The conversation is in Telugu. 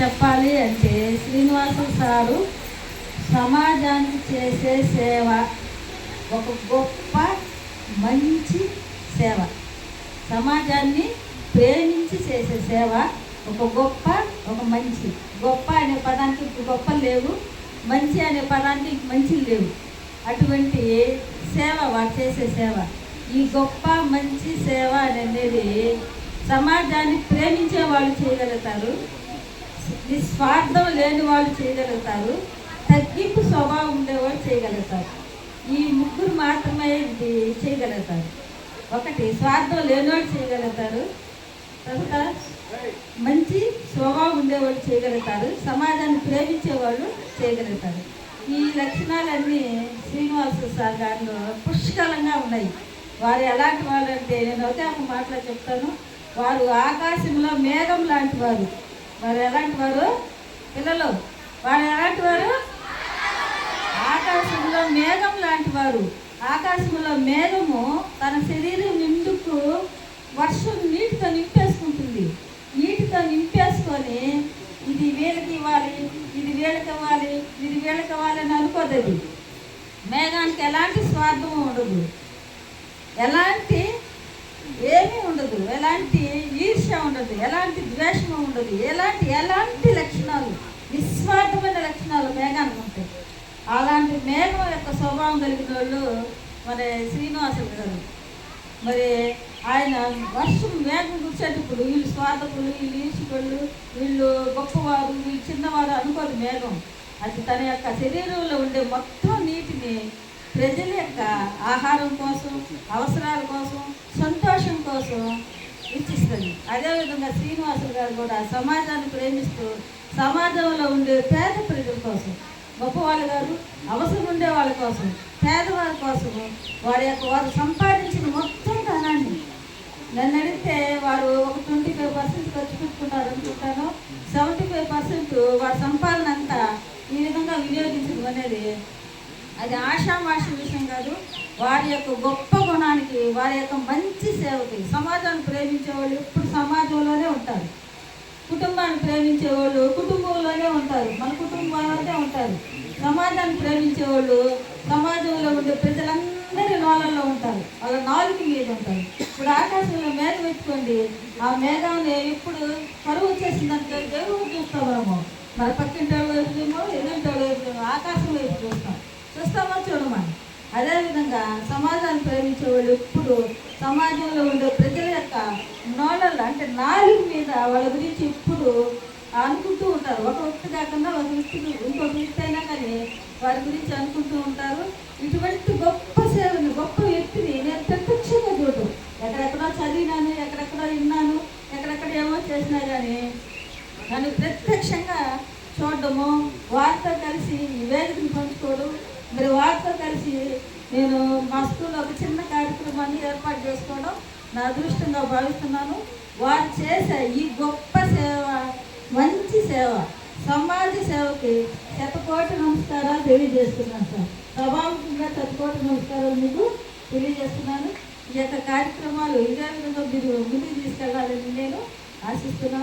చెప్పాలి అంటే శ్రీనివాసు సారు సమాజానికి చేసే సేవ ఒక గొప్ప మంచి సేవ. సమాజాన్ని ప్రేమించి చేసే సేవ ఒక గొప్ప ఒక మంచి. గొప్ప అనే పదానికి గొప్పలు లేవు, మంచి అనే పదానికి మంచి లేవు. అటువంటి సేవ వారు చేసే సేవ. ఈ గొప్ప మంచి సేవ అనేది సమాజాన్ని ప్రేమించే వాళ్ళు చేయగలుగుతారు, నిస్వార్థం లేని వాళ్ళు చేయగలుగుతారు, తగ్గింపు స్వభావం ఉండేవాళ్ళు చేయగలుగుతారు. ఈ ముగ్గురు మాత్రమే ఇది చేయగలుగుతారు. ఒకటి స్వార్థం లేనివాళ్ళు చేయగలుగుతారు, తర్వాత మంచి స్వభావం ఉండేవాళ్ళు చేయగలుగుతారు, సమాజాన్ని ప్రేమించే వాళ్ళు చేయగలుగుతారు. ఈ లక్షణాలన్నీ శ్రీనివాసు సార్ గారిలో పుష్కలంగా ఉన్నాయి. వారు ఎలాంటి వాళ్ళు అంటే నేను ఒకే ఒక మాటలో చెప్తాను. వారు ఆకాశంలో మేఘం లాంటి వారు. వారు ఎలాంటి వారు పిల్లలు? వారు ఎలాంటి వారు? ఆకాశంలో మేఘం లాంటి వారు. ఆకాశంలో మేఘము తన శరీరం నిండుకు వర్షం నీటితో నింపేసుకుంటుంది. నీటితో నింపేసుకొని ఇది వీళ్ళకి ఇవ్వాలి, ఇది వీళ్ళకి ఇవ్వాలి, ఇది వీళ్ళకి ఇవ్వాలి అని అనుకోదు. అది మేఘానికి ఎలాంటి స్వార్థం ఉండదు, ఎలాంటి ఏమీ ఉండదు, ఎలాంటి ఈర్ష్య ఉండదు, ఎలాంటి ద్వేషము ఉండదు, ఎలాంటి లక్షణాలు, నిస్వార్థమైన లక్షణాలు మేఘానికి ఉంటాయి. అలాంటి మేఘం యొక్క స్వభావం కలిగిన వాళ్ళు మరి శ్రీనివాసులు గారు. మరి ఆయన వర్షం మేఘం కూర్చేటప్పుడు వీళ్ళు స్వార్థకులు, వీళ్ళు ఈర్షకులు, వీళ్ళు గొప్పవారు, వీళ్ళు చిన్నవారు అనుకోదు మేఘం. అది తన యొక్క శరీరంలో ఉండే మొత్తం నీటిని ప్రజల యొక్క ఆహారం కోసం, అవసరాల కోసం, సంతోషం కోసం ఇచ్చిస్తుంది. అదేవిధంగా శ్రీనివాసులు గారు కూడా సమాజాన్ని ప్రేమిస్తూ సమాజంలో ఉండే పేద ప్రజల కోసం, గొప్పవాళ్ళు గారు అవసరం ఉండే వాళ్ళ కోసం, పేదవాళ్ళ కోసం వారు సంపాదించిన మొత్తం ధనాన్ని నన్ను అడిగితే వారు ఒక 25% ఖర్చు పెట్టుకున్నారు అనుకుంటాను. 75% వారి సంపాదన అంతా ఈ విధంగా వినియోగించడం అనేది అది ఆషామాష విషయం కాదు. వారి యొక్క గొప్ప గుణానికి, వారి యొక్క మంచి సేవకి, సమాజాన్ని ప్రేమించే వాళ్ళు ఎప్పుడు సమాజంలోనే ఉంటారు, కుటుంబాన్ని ప్రేమించే వాళ్ళు కుటుంబంలోనే ఉంటారు, మన కుటుంబంలోనే ఉంటారు. సమాజాన్ని ప్రేమించే వాళ్ళు సమాజంలో ఉండే ప్రజలందరి లోలల్లో ఉంటారు, వాళ్ళ నాలుగు మీద ఉంటారు. ఇప్పుడు ఆకాశంలో మేఘం పెట్టుకోండి, ఆ మేఘాన్ని ఎప్పుడు కరువు వచ్చేసిందంటే దేవుడు చూస్తాం మనము, మన పక్కింటి వైపు చూమో, ఎదురింటి వైపు, ఆకాశం వైపు చూస్తామో చూడమని. అదేవిధంగా సమాజాన్ని ప్రేమించే వాళ్ళు ఎప్పుడు సమాజంలో ఉండే ప్రజల యొక్క నోళ్ళల్లో అంటే నాలుగు మీద వాళ్ళ గురించి ఎప్పుడు అనుకుంటూ ఉంటారు. ఒక వ్యక్తి కాకుండా ఒక వ్యక్తి ఇంకొక వ్యక్తి అయినా కానీ వారి గురించి అనుకుంటూ ఉంటారు. ఇటువంటి గొప్ప సేవని, గొప్ప వ్యక్తిని నేను ప్రత్యక్షంగా చూడటం, ఎక్కడెక్కడో చదివినాను, ఎక్కడెక్కడో విన్నాను, ఎక్కడెక్కడ ఏమో చేసినా కానీ నన్ను ప్రత్యక్షంగా చూడడము, వారితో కలిసి ఈ వేదికను పంచుకోవడం, మరి వారితో కలిసి నేను మా స్కూల్లో ఒక చిన్న కార్యక్రమాన్ని ఏర్పాటు చేసుకోవడం నా అదృష్టంగా భావిస్తున్నాను. వారు చేసే ఈ గొప్ప సేవ, మంచి సేవ, సమాజ సేవకి శతకోటి నమస్కారాలు తెలియజేస్తున్నాను సార్. స్వాభావికంగా శతకోటి నమస్కారాలు మీకు తెలియజేస్తున్నాను. ఈ యొక్క కార్యక్రమాలు ఇదే విధంగా మీరు ముందుకు తీసుకెళ్ళాలని నేను ఆశిస్తున్నాను.